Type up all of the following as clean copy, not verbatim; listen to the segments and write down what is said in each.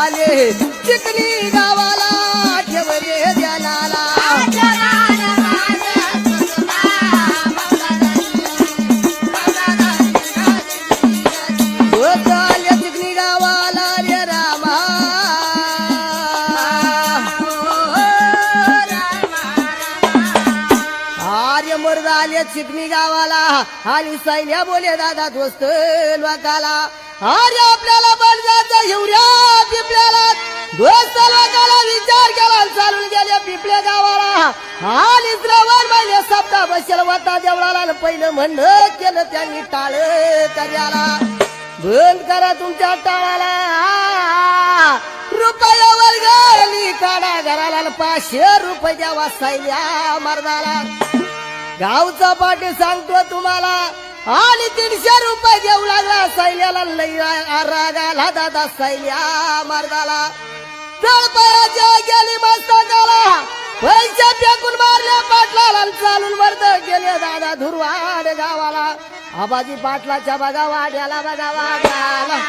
आले चिखली गावाला ठेव रे ध्यानाला आले चिखली गावाला रे रामा आर्य मर्द आले चिखली गावाला आणि सैन्या बोले दादा दोस्त लोकाला अरे आपल्याला बळजाचा हिवऱ्या पिपल्याला दोस्त लोकाला विचार केला चालून गेले पिपल्या गावाला आणि श्रावण महिने सप्ताह बसेल होता देवळाला पहिलं म्हणणं केलं त्यांनी टाळ कार्याला बंद करा तुमच्या टाळाला रुपयावर गेली काढा घराला 500 रुपये द्यावा सैल्या मर्दाला गावचा पाठी सांगतो तुम्हाला आणि 300 रुपये देऊ लागला सैल्याला लई राग आला दादा सैल्या मर्दाला तळपायाच्या गेली मस्तकाला पैसे फेकून मारले पाटलाला चालून वर्ध गेले दादा धुरवाड गावाला आबाजी पाटलाच्या बघा वाड्याला बघा वाड्याला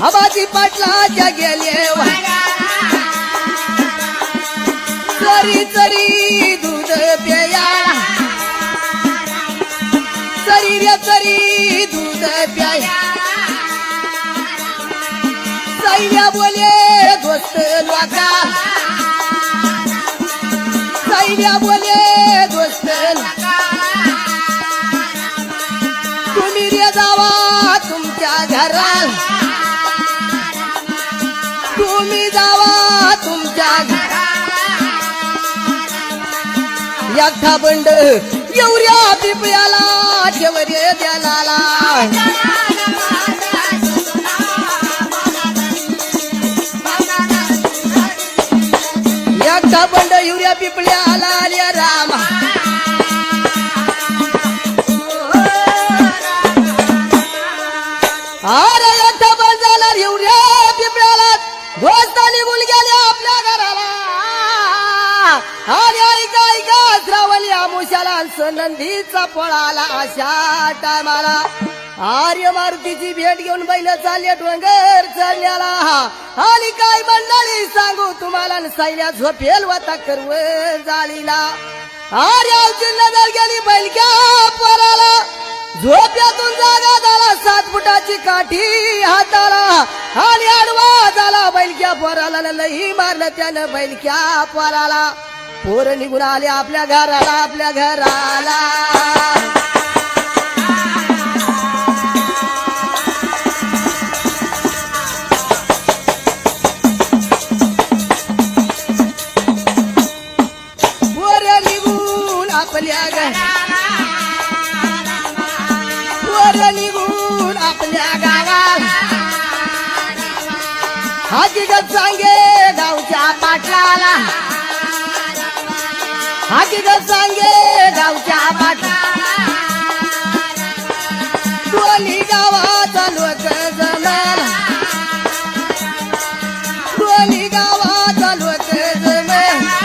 आबाजी पाटलाच्या गेले चरी चरी दूध प्यायला चरी रे चरी दूध प्याया सैल्या बोले दोस्त लोका सैल्या बोले दोस्त तुम्ही रे जावा तुमच्या घरात तुम्ही जावा तुमच्या एकटा बंड एवढ्या पिपळ्याला ठेव रे द्याला एकटा बंड एवढ्या पिपळ्याला रे रामा अरे एकटा बंड जाणार एवढ्या पिपळ्याला दोस्त निघून गेले आपल्या घराला आणि ऐका ऐका श्रावणी आमुषाला नंदीचा पळाला अशा टायमाला आर्य मारुतीची भेट घेऊन बैल चालले डोंगर चढण्याला आणि काय मंडळी सांगू तुम्हाला सैल्या झोपेल होता करव जाळीला आर्याची नजर गेली बैलक्या पोराला झोप्यातून जागा झाला 7 फुटाची काठी हाताला आणि आडवा झाला बैलक्या पोराला लई मारलं त्यानं बैलक्या पोराला पोर निघून आले आपल्या घराला आपल्या घराला पोर निघून आपल्या घराला पोर निघून आपल्या गावाला हकीकत सांगे गावच्या पाटलाला हकीकत सांगे गावच्या पाटलाला दोन्ही गावाचा लोक जमेला दोन्ही गावाचा लोक जमेला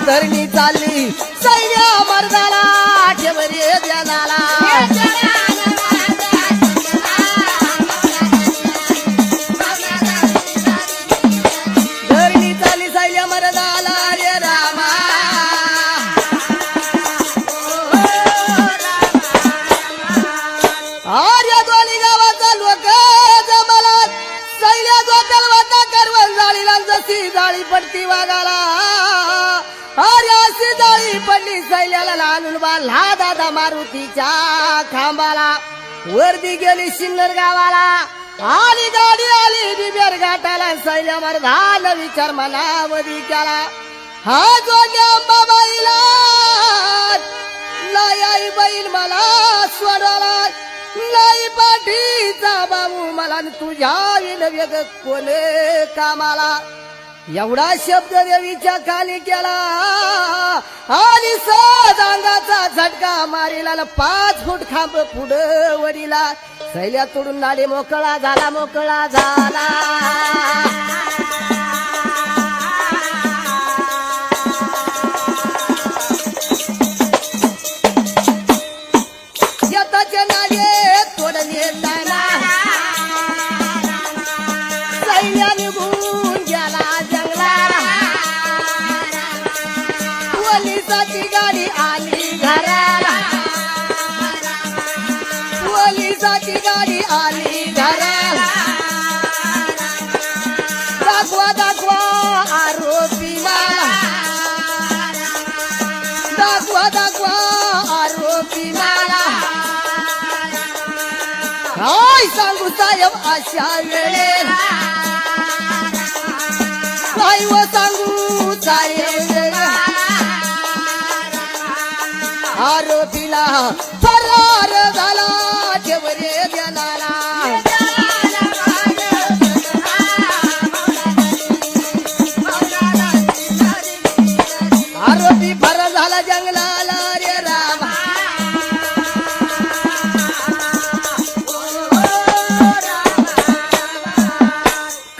तरणी चालली सैन्या मर्दाला ठेव रे ध्यानाला धरणी चालली सैन्या मर्दाला रे रामा आर्या दोन्ही गावाचा लोक जमला सैन्या जोत्याल वाटा करवून जाळीला जशी जाळी पडती वागाला अरे अशी जाळी पडली सैल्याला आणून बांधला दादा मारुतीच्या खांबाला वर्दी गेली सिन्नर गावाला आली गाडी आली बिबेर घाटाला सैल्या मर्दाला विचार मनावधी केला हा जोग्या अंबाबाईला लाई आई बैल मला स्वराला लाई पाठीचा बाबू मला तुझ्या वेग कोण कामाला एवढा शब्द देवीच्या खाली केला आणि सहज अंगाचा झटका मारीला 5 फूट खांब पुढं वडीला सैल्या तोडून नाडे मोकळा झाला मोकळा झाला शेताचे नाडे तोडून येताना सैल्या निघून गेला जंगलाला पोलिसाची गाडी आली घराला पोलिसाची गाडी आली घराला दाखवा दाखवा आरोपी मला दाखवा दाखवा आरोपी मला काय सांगू साहेब अशा वेळेला काय व सांगू साहेब आरोपीला फरार झाला ठेवरे देणारा आरोपी फरार झाला जंगलाला रे राम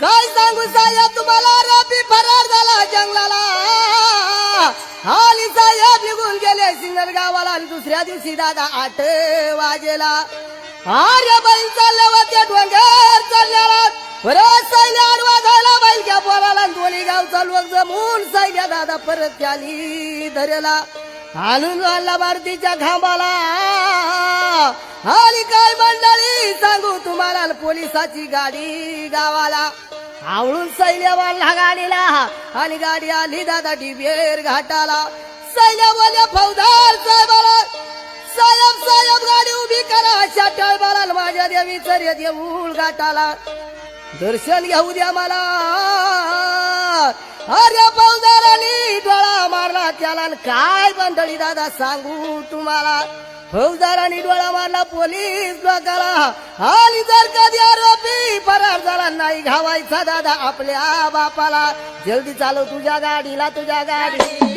काय सांगू साहेब तुम्हाला आरोपी फरार झाला जंगलाला हाली साहेब निघून गेले सिंगर गावाला आणि दुसऱ्या दिवशी दादा 8 वाजेला आर्य बैल चालले होते डोंगर चालल्याला परत सैल्या आडवा झाला बैल घ्या बोलाला दोन्ही गाव चालवत जमून सैल्या दादा परत आली धरेला आणून आणला भारतीच्या खांबाला आणि काय मंडळी सांगू तुम्हाला पोलिसाची गाडी गावाला आवळून सैल्या वाढला गाडीला आणि गाडी आली दादा डिबेर घाटाला सैल्या बोलल्या फौजदार साहेबाला साहेब साहेब गाडी उभी करा अशा टळबाला माझ्या देवीचं रे देऊळ घाटाला दर्शन घेऊ द्या मला अरे फौजदारांनी डोळा मारला त्याला काय मंडळी दादा सांगू तुम्हाला फौजदारांनी डोळा मारला पोलीस लोकाला आणि जर कधी आरोपी फरार झाला नाही घावायचा दादा आपल्या बापाला जल्दी चालव तुझ्या गाडीला तुझ्या गाडीला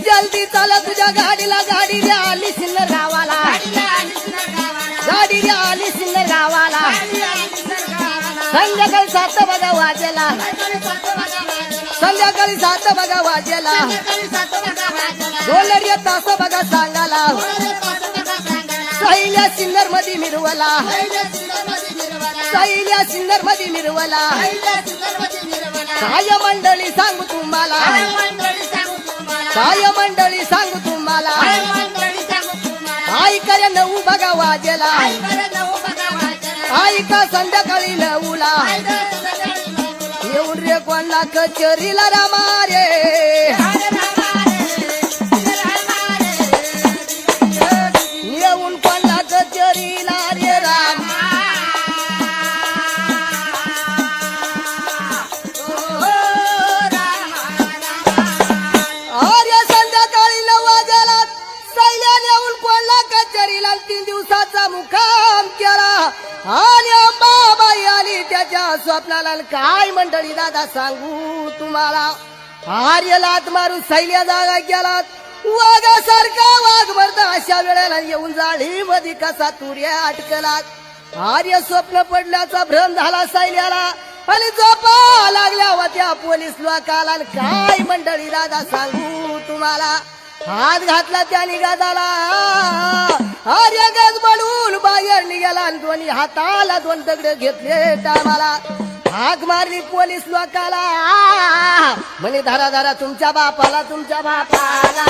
जल्दी चालव तुझ्या गाडीला गाडी रे आली सिन्नर गावाला गाडी रे आली सिन्नर गावाला संध्याकाळी 7 बघा वाजेला संध्याकाळी 7 बघा वाजेला डोलर तास बघा सांगाला सैल्या सिन्नर मध्ये मिरवला सैल्या सिन्नर मध्ये मिरवला काय मंडळी सांगू तुम्हाला काय मंडळी सांगू तुम्हाला आई करे 9 बघा वाजेला आई का संध्याकाळी 9ला येऊन रे कोणला कचेरीला रामा रे येऊन कोणला कचेरीला रे राम अरे संध्याकाळी 9 वाजेला सैल्याने येऊन कोणला कचेरीला 3 दिवसाचा मुक्काम केला आणि अंबाबाई आली त्याच्या स्वप्नाला काय मंडळी दादा सांगू तुम्हाला आर्य लात मारून सैल्या जागा गेलात वाघासारखा वाघ भरता अशा वेळेला येऊन जाळी मध्ये कसा तुर्या अटकलात आर्य स्वप्न पडल्याचा भ्रम झाला सैल्याला आणि झोपा लागल्या होत्या पोलीस लोकाला काय मंडळी दादा सांगू तुम्हाला हात घातला त्याने गादाला आर्य गज बनवून बाहेर निघाला आणि दोन्ही हाताला 2 दगड घेतले टामाला हाक मारली पोलीस लोकाला म्हणे धरा धरा तुमच्या बापाला तुमच्या बापाला